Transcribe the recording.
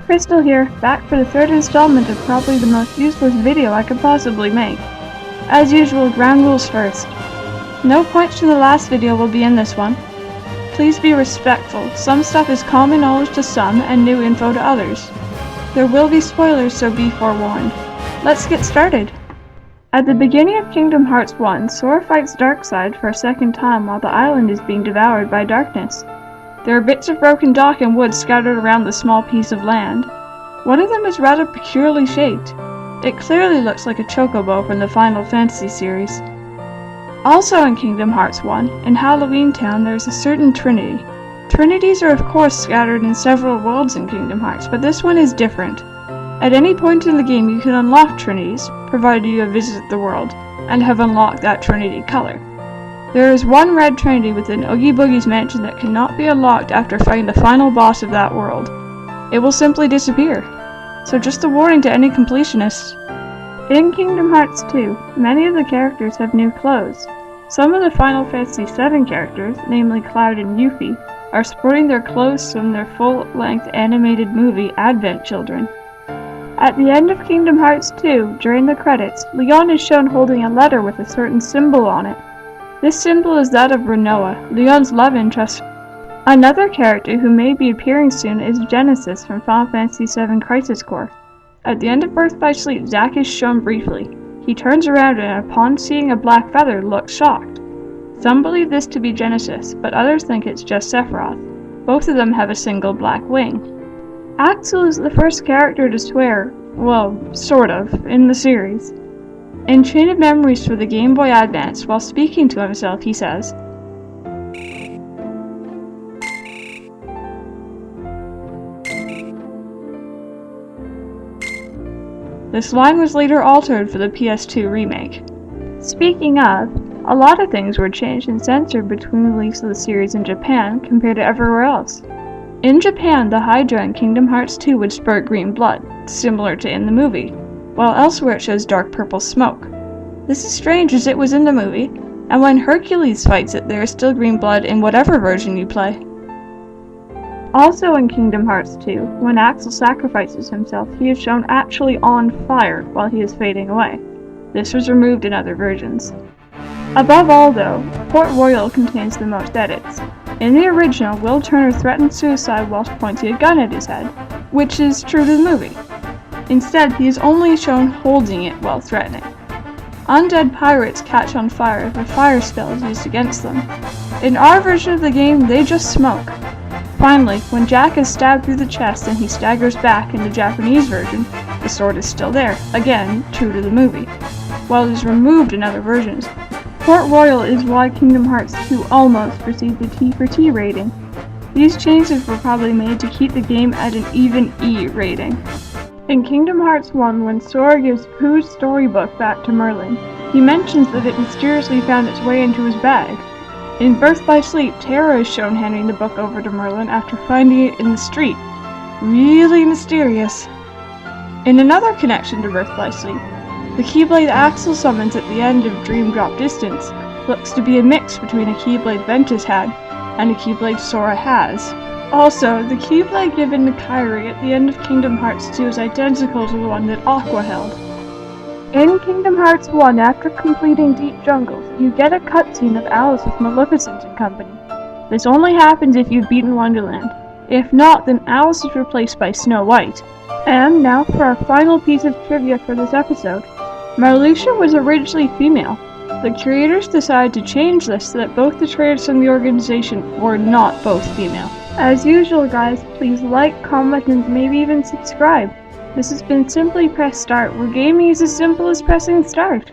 Crystal here, back for the third installment of probably the most useless video I could possibly make. As usual, ground rules first. No points from the last video will be in this one. Please be respectful, some stuff is common knowledge to some and new info to others. There will be spoilers, so be forewarned. Let's get started! At the beginning of Kingdom Hearts 1, Sora fights Darkseid for a second time while the island is being devoured by darkness. There are bits of broken dock and wood scattered around the small piece of land. One of them is rather peculiarly shaped. It clearly looks like a chocobo from the Final Fantasy series. Also in Kingdom Hearts 1, in Halloween Town there is a certain Trinity. Trinities are of course scattered in several worlds in Kingdom Hearts, but this one is different. At any point in the game you can unlock Trinities, provided you have visited the world, and have unlocked that Trinity color. There is one red Trinity within Oogie Boogie's mansion that cannot be unlocked after fighting the final boss of that world. It will simply disappear. So just a warning to any completionists. In Kingdom Hearts 2, many of the characters have new clothes. Some of the Final Fantasy VII characters, namely Cloud and Yuffie, are sporting their clothes from their full-length animated movie Advent Children. At the end of Kingdom Hearts 2, during the credits, Leon is shown holding a letter with a certain symbol on it. This symbol is that of Rinoa, Leon's love interest. Another character who may be appearing soon is Genesis from Final Fantasy VII Crisis Core. At the end of Birth by Sleep, Zack is shown briefly. He turns around and upon seeing a black feather looks shocked. Some believe this to be Genesis, but others think it's just Sephiroth. Both of them have a single black wing. Axel is the first character to swear, well, sort of, in the series. In Chain of Memories for the Game Boy Advance, while speaking to himself, he says, This line was later altered for the PS2 remake. Speaking of, a lot of things were changed and censored between the release of the series in Japan compared to everywhere else. In Japan, the Hydra in Kingdom Hearts 2 would spurt green blood, similar to in the movie, while elsewhere it shows dark purple smoke. This is strange as it was in the movie, and when Hercules fights it there is still green blood in whatever version you play. Also in Kingdom Hearts 2, when Axel sacrifices himself, he is shown actually on fire while he is fading away. This was removed in other versions. Above all though, Port Royal contains the most edits. In the original, Will Turner threatened suicide whilst pointing a gun at his head, which is true to the movie. Instead, he is only shown holding it while threatening. Undead pirates catch on fire if a fire spell is used against them. In our version of the game, they just smoke. Finally, when Jack is stabbed through the chest and he staggers back in the Japanese version, the sword is still there, again, true to the movie, while it is removed in other versions. Port Royal is why Kingdom Hearts 2 almost received the T for T rating. These changes were probably made to keep the game at an even E rating. In Kingdom Hearts 1, when Sora gives Pooh's storybook back to Merlin, he mentions that it mysteriously found its way into his bag. In Birth by Sleep, Terra is shown handing the book over to Merlin after finding it in the street. Really mysterious. In another connection to Birth by Sleep, the Keyblade Axel summons at the end of Dream Drop Distance looks to be a mix between a Keyblade Ventus had and a Keyblade Sora has. Also, the Keyblade given to Kairi at the end of Kingdom Hearts 2 is identical to the one that Aqua held. In Kingdom Hearts 1, after completing Deep Jungles, you get a cutscene of Alice with Maleficent and company. This only happens if you've beaten Wonderland. If not, then Alice is replaced by Snow White. And now for our final piece of trivia for this episode. Marluxia was originally female. The creators decided to change this so that both the traders and the organization were not both female. As usual guys, please like, comment, and maybe even subscribe. This has been Simply Press Start, where gaming is as simple as pressing start.